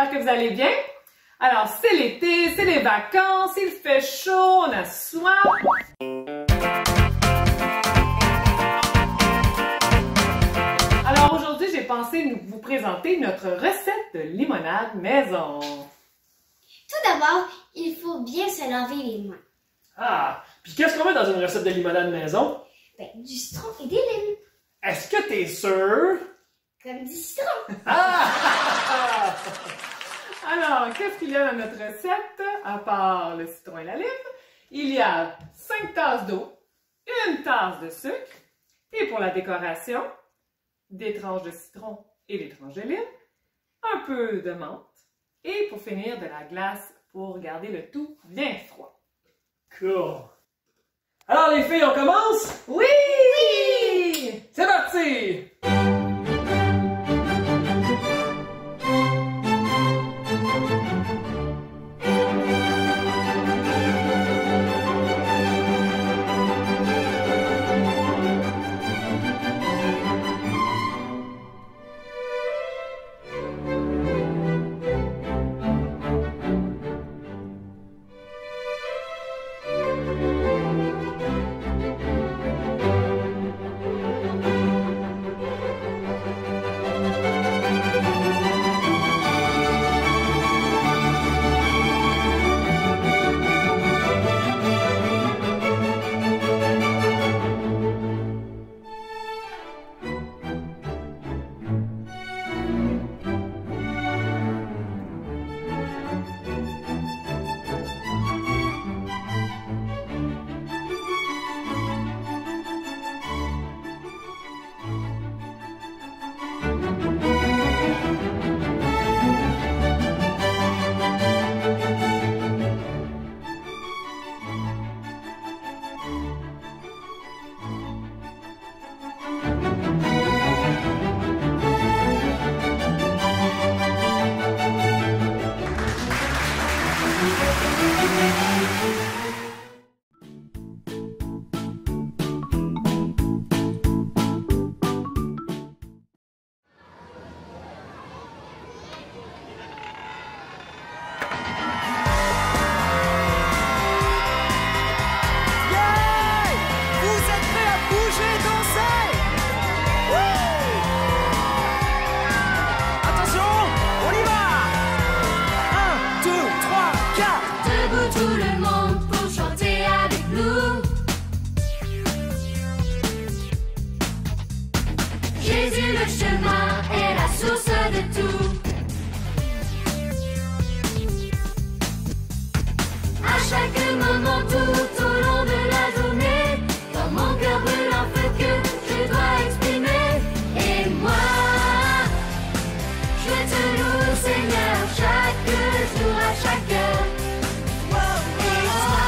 j'espère que vous allez bien. Alors, c'est l'été, c'est les vacances, il fait chaud, on a soif. Alors aujourd'hui, j'ai pensé vous présenter notre recette de limonade maison. Tout d'abord, il faut bien se laver les mains. Ah, puis qu'est-ce qu'on met dans une recette de limonade maison? Ben, du citron et des limes. Est-ce que t'es sûr? Comme du citron. Ah! Alors, qu'est-ce qu'il y a dans notre recette, à part le citron et la lime? Il y a 5 tasses d'eau, une tasse de sucre, et pour la décoration, des tranches de citron et des tranches de lime, un peu de menthe, et pour finir, de la glace pour garder le tout bien froid. Cool. Alors les filles, on commence? Oui! C'est parti! Jésus le chemin est la source de tout. À chaque moment, tout au long de la journée, dans mon cœur brûle un feu que je dois exprimer. Et moi, je te loue, Seigneur, chaque jour, à chaque heure. Et toi,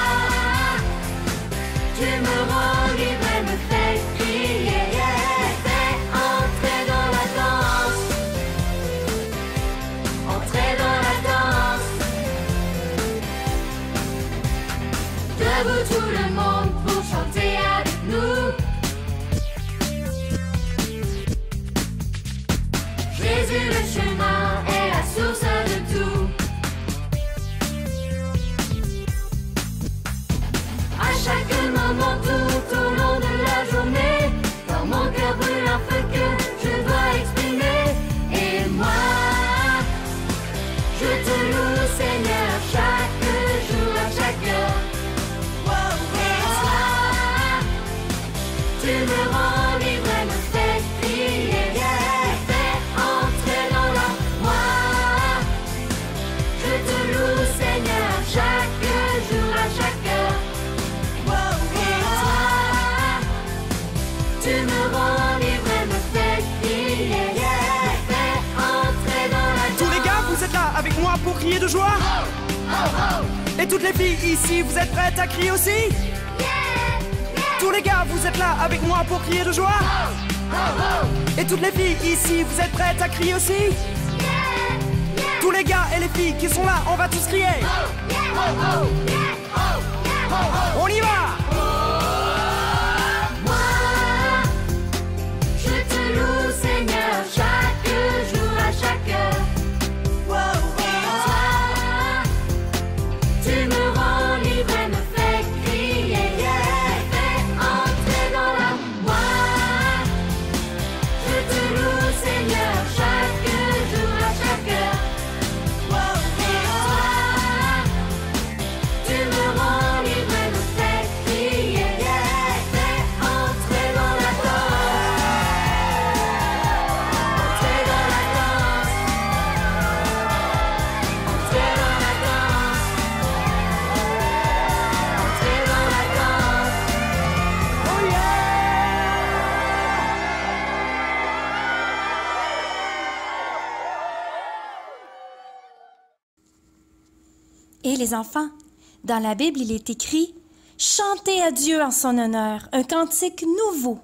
tu me rends libre et me fais crier. Debout tout le monde pour chanter avec nous. Jésus le chemin est la source de tout. À chaque moment, tout au long de la journée, dans mon cœur brûle un feu que je dois exprimer. Et moi, je te loue, Seigneur, chaque jour, à chaque heure. Tu me rends libre et me fais crier, me fais entrer dans la moi. Je te loue, Seigneur, chaque jour, à chaque heure. Et toi, tu me rends libre et me fais crier, me fais entrer dans la joie. Tous les gars, vous êtes là avec moi pour crier de joie? Et toutes les filles ici, vous êtes prêtes à crier aussi? Tous les gars, vous êtes là avec moi pour crier de joie? Et toutes les filles ici, vous êtes prêtes à crier aussi? Tous les gars et les filles qui sont là, on va tous crier. On y va! Moi, je te loue, Seigneur, chaque jour, à chaque heure. Et Et les enfants, dans la Bible, il est écrit « Chantez à Dieu en son honneur un cantique nouveau.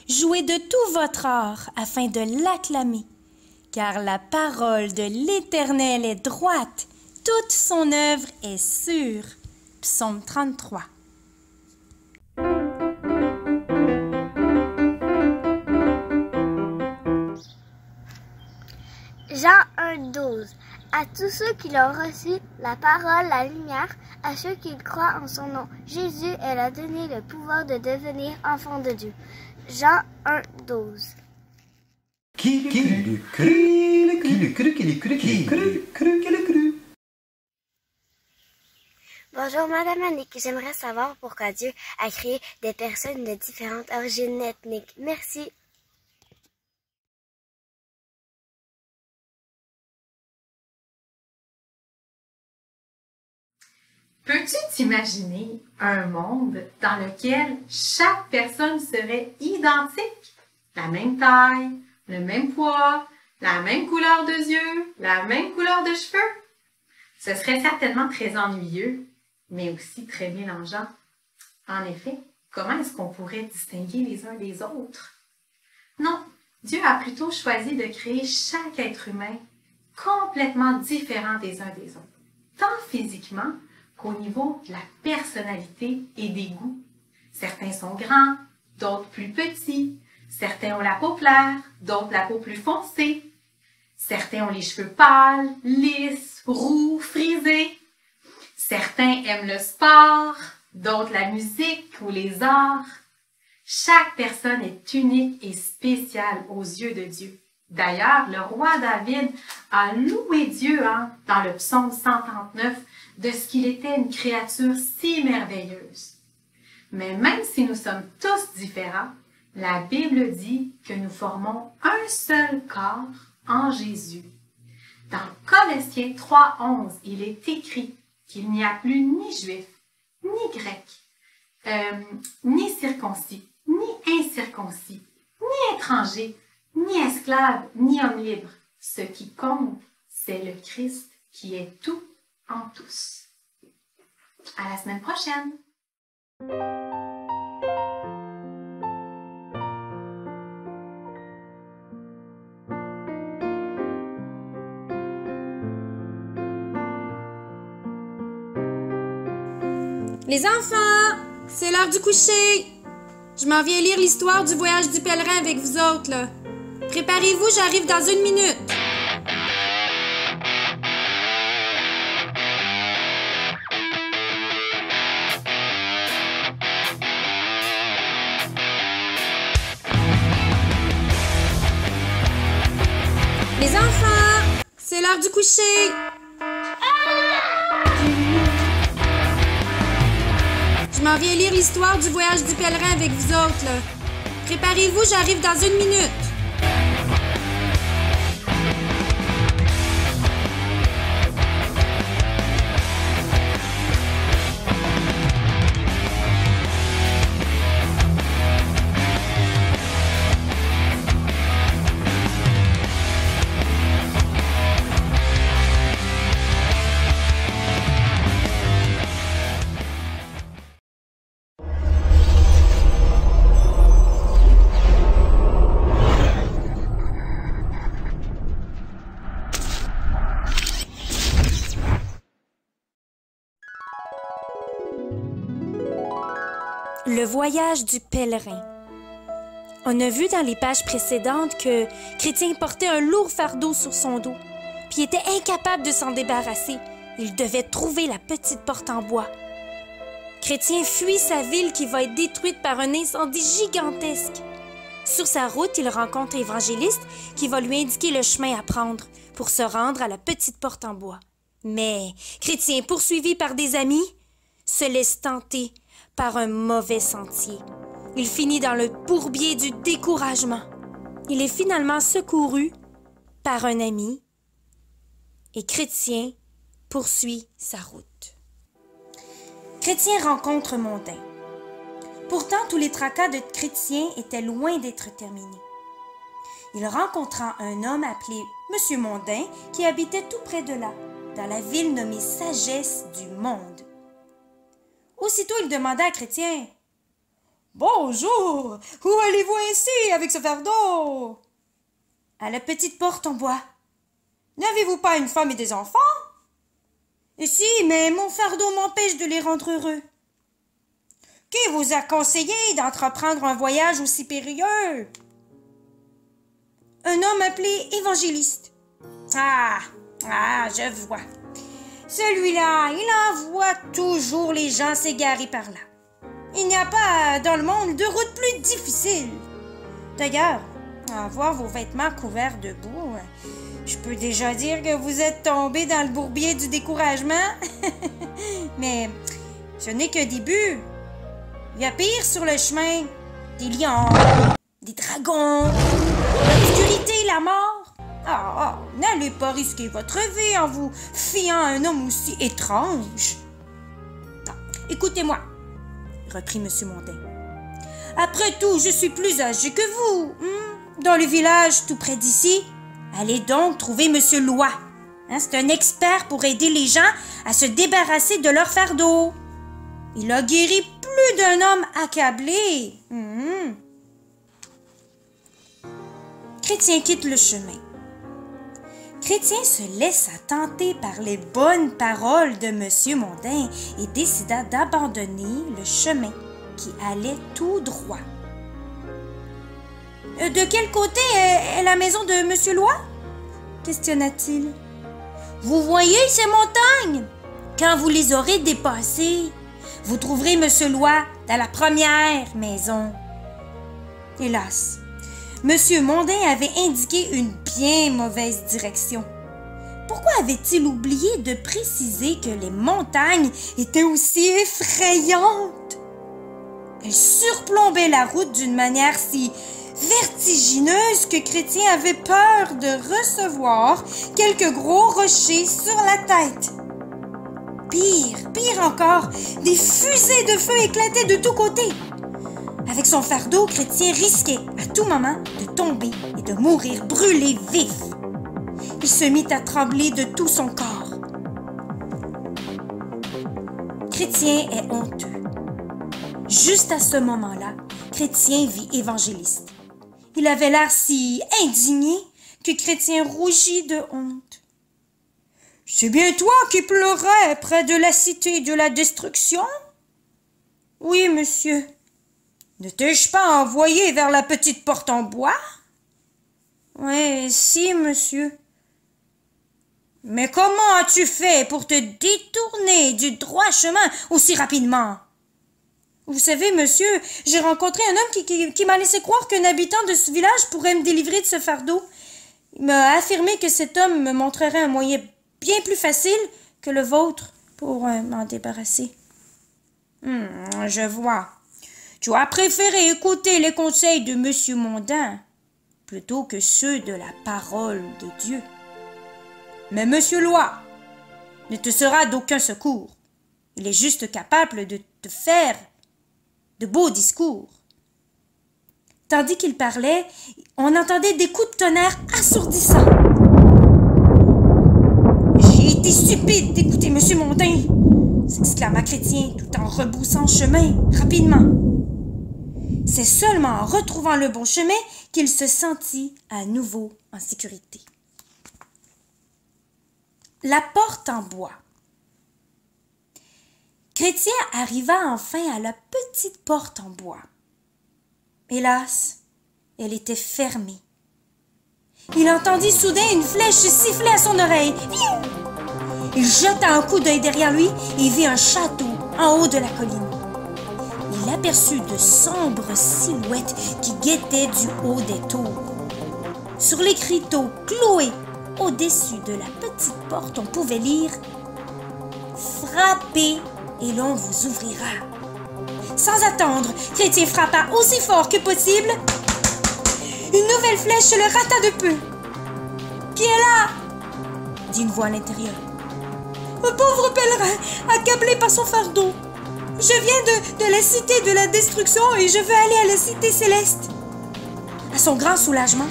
Jouez de tout votre art afin de l'acclamer, car la parole de l'Éternel est droite, toute son œuvre est sûre. » Psaume 33. Jean 1,12. À tous ceux qui l'ont reçu, la parole, la lumière, à ceux qui croient en son nom, Jésus, elle a donné le pouvoir de devenir enfant de Dieu. Jean 1,12. Bonjour Madame Annick, j'aimerais savoir pourquoi Dieu a créé des personnes de différentes origines ethniques. Merci. Peux-tu t'imaginer un monde dans lequel chaque personne serait identique? La même taille, le même poids, la même couleur de yeux, la même couleur de cheveux? Ce serait certainement très ennuyeux, mais aussi très mélangeant. En effet, comment est-ce qu'on pourrait distinguer les uns des autres? Non, Dieu a plutôt choisi de créer chaque être humain complètement différent des uns des autres, tant physiquement qu'au niveau de la personnalité et des goûts. Certains sont grands, d'autres plus petits. Certains ont la peau claire, d'autres la peau plus foncée. Certains ont les cheveux pâles, lisses, roux, frisés. Certains aiment le sport, d'autres la musique ou les arts. Chaque personne est unique et spéciale aux yeux de Dieu. D'ailleurs, le roi David a loué Dieu dans le psaume 139 de ce qu'il était une créature si merveilleuse. Mais même si nous sommes tous différents, la Bible dit que nous formons un seul corps en Jésus. Dans Colossiens 3,11, il est écrit qu'il n'y a plus ni juif, ni grec, ni circoncis, ni incirconcis, ni étranger, ni esclave, ni homme libre. Ce qui compte, c'est le Christ qui est tout en tous. À la semaine prochaine! Les enfants, c'est l'heure du coucher. Je m'en viens lire l'histoire du voyage du pèlerin avec vous autres, là. Préparez-vous, j'arrive dans 1 minute. Les enfants, c'est l'heure du coucher. Je m'en viens lire l'histoire du voyage du pèlerin avec vous autres, là. Préparez-vous, j'arrive dans 1 minute. Le voyage du pèlerin. On a vu dans les pages précédentes que Chrétien portait un lourd fardeau sur son dos, puis était incapable de s'en débarrasser. Il devait trouver la petite porte en bois. Chrétien fuit sa ville qui va être détruite par un incendie gigantesque. Sur sa route, il rencontre Évangéliste qui va lui indiquer le chemin à prendre pour se rendre à la petite porte en bois. Mais Chrétien, poursuivi par des amis, se laisse tenter par un mauvais sentier. Il finit dans le bourbier du découragement. Il est finalement secouru par un ami et Chrétien poursuit sa route. Chrétien rencontre Mondain. Pourtant, tous les tracas de Chrétien étaient loin d'être terminés. Il rencontra un homme appelé Monsieur Mondain qui habitait tout près de là, dans la ville nommée Sagesse du Monde. Aussitôt, il demanda à Chrétien, « Bonjour, où allez-vous ainsi avec ce fardeau? » « À la petite porte en bois. »« N'avez-vous pas une femme et des enfants? »« Si, mais mon fardeau m'empêche de les rendre heureux. »« Qui vous a conseillé d'entreprendre un voyage aussi périlleux? »« Un homme appelé Évangéliste. »« Ah, je vois. Celui-là, il envoie toujours les gens s'égarer par là. Il n'y a pas dans le monde de route plus difficile. D'ailleurs, à voir vos vêtements couverts de boue, je peux déjà dire que vous êtes tombé dans le bourbier du découragement. Mais ce n'est qu'un début. Il y a pire sur le chemin. Des lions, des dragons, l'obscurité, la mort. N'allez pas risquer votre vie en vous fiant à un homme aussi étrange. Non, écoutez-moi, reprit M. Mondain. Après tout, je suis plus âgé que vous. Dans le village tout près d'ici, allez donc trouver M. Loy. C'est un expert pour aider les gens à se débarrasser de leur fardeau. Il a guéri plus d'un homme accablé. Chrétien quitte le chemin. Chrétien se laissa tenter par les bonnes paroles de M. Mondain et décida d'abandonner le chemin qui allait tout droit. « De quel côté est la maison de M. Loy? » questionna-t-il. « Vous voyez ces montagnes? Quand vous les aurez dépassées, vous trouverez M. Loy dans la première maison. » Hélas, M. Mondain avait indiqué une bien mauvaise direction. Pourquoi avait-il oublié de préciser que les montagnes étaient aussi effrayantes? Elles surplombaient la route d'une manière si vertigineuse que Chrétien avait peur de recevoir quelques gros rochers sur la tête. Pire encore, des fusées de feu éclataient de tous côtés. Avec son fardeau, Chrétien risquait à tout moment de tomber et de mourir brûlé vif. Il se mit à trembler de tout son corps. Chrétien est honteux. Juste à ce moment-là, Chrétien vit Évangéliste. Il avait l'air si indigné que Chrétien rougit de honte. « C'est bien toi qui pleurais près de la cité de la destruction? »« Oui, monsieur. »« Ne t'ai-je pas envoyé vers la petite porte en bois? »« Oui, si, monsieur. »« Mais comment as-tu fait pour te détourner du droit chemin aussi rapidement? » Vous savez, monsieur, j'ai rencontré un homme qui m'a laissé croire qu'un habitant de ce village pourrait me délivrer de ce fardeau. Il m'a affirmé que cet homme me montrerait un moyen bien plus facile que le vôtre pour m'en débarrasser. Je vois. Tu as préféré écouter les conseils de M. Mondain plutôt que ceux de la parole de Dieu. Mais M. Loy ne te sera d'aucun secours. Il est juste capable de te faire de beaux discours. Tandis qu'il parlait, on entendait des coups de tonnerre assourdissants. « J'ai été stupide d'écouter M. Mondain !» s'exclama Chrétien tout en rebroussant chemin rapidement. C'est seulement en retrouvant le bon chemin qu'il se sentit à nouveau en sécurité. La porte en bois. Chrétien arriva enfin à la petite porte en bois. Hélas, elle était fermée. Il entendit soudain une flèche siffler à son oreille. Il jeta un coup d'œil derrière lui et vit un château en haut de la colline. Il aperçut de sombres silhouettes qui guettaient du haut des tours. Sur l'écriteau cloué au-dessus de la petite porte, on pouvait lire « Frappez et l'on vous ouvrira ». Sans attendre, Chrétien frappa aussi fort que possible. Une nouvelle flèche le rata de peu. « Qui est là ?» dit une voix à l'intérieur. « Un pauvre pèlerin, accablé par son fardeau. Je viens de la cité de la destruction et je veux aller à la cité céleste. » À son grand soulagement,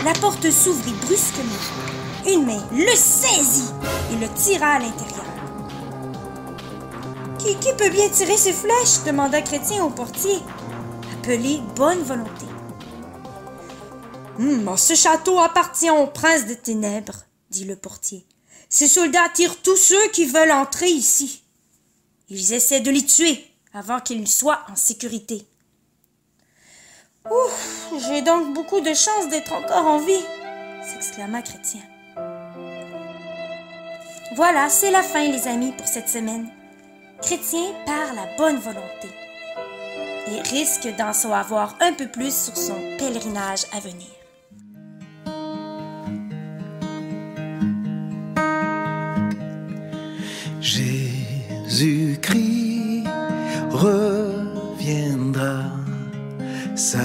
la porte s'ouvrit brusquement une main, le saisit et le tira à l'intérieur. Qui peut bien tirer ces flèches? Demanda Chrétien au portier, appelé Bonne Volonté. Ce château appartient au prince des ténèbres, dit le portier. Ces soldats tirent tous ceux qui veulent entrer ici. Ils essaient de les tuer avant qu'ils soient en sécurité. Ouf, j'ai donc beaucoup de chance d'être encore en vie, s'exclama Chrétien. Voilà, c'est la fin, les amis, pour cette semaine. Chrétien perd la bonne volonté et risque d'en savoir un peu plus sur son pèlerinage à venir. Jésus-Christ reviendra, sa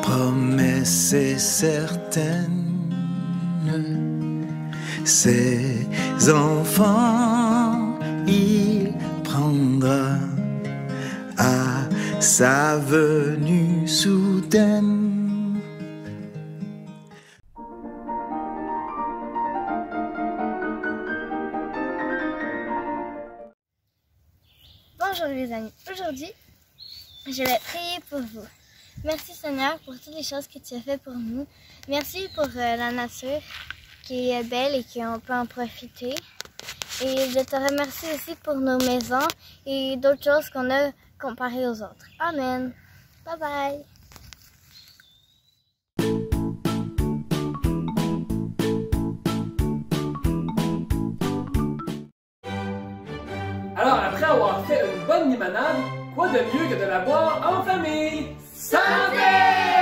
promesse est certaine. Ses enfants, il prendra à sa venue soudaine. Bonjour les amis, aujourd'hui je vais prier pour vous. Merci Seigneur pour toutes les choses que tu as fait pour nous. Merci pour la nature qui est belle et qu'on peut en profiter. Et je te remercie aussi pour nos maisons et d'autres choses qu'on a comparées aux autres. Amen. Bye bye. Alors, après avoir fait une bonne limonade, quoi de mieux que de la boire en famille? Santé!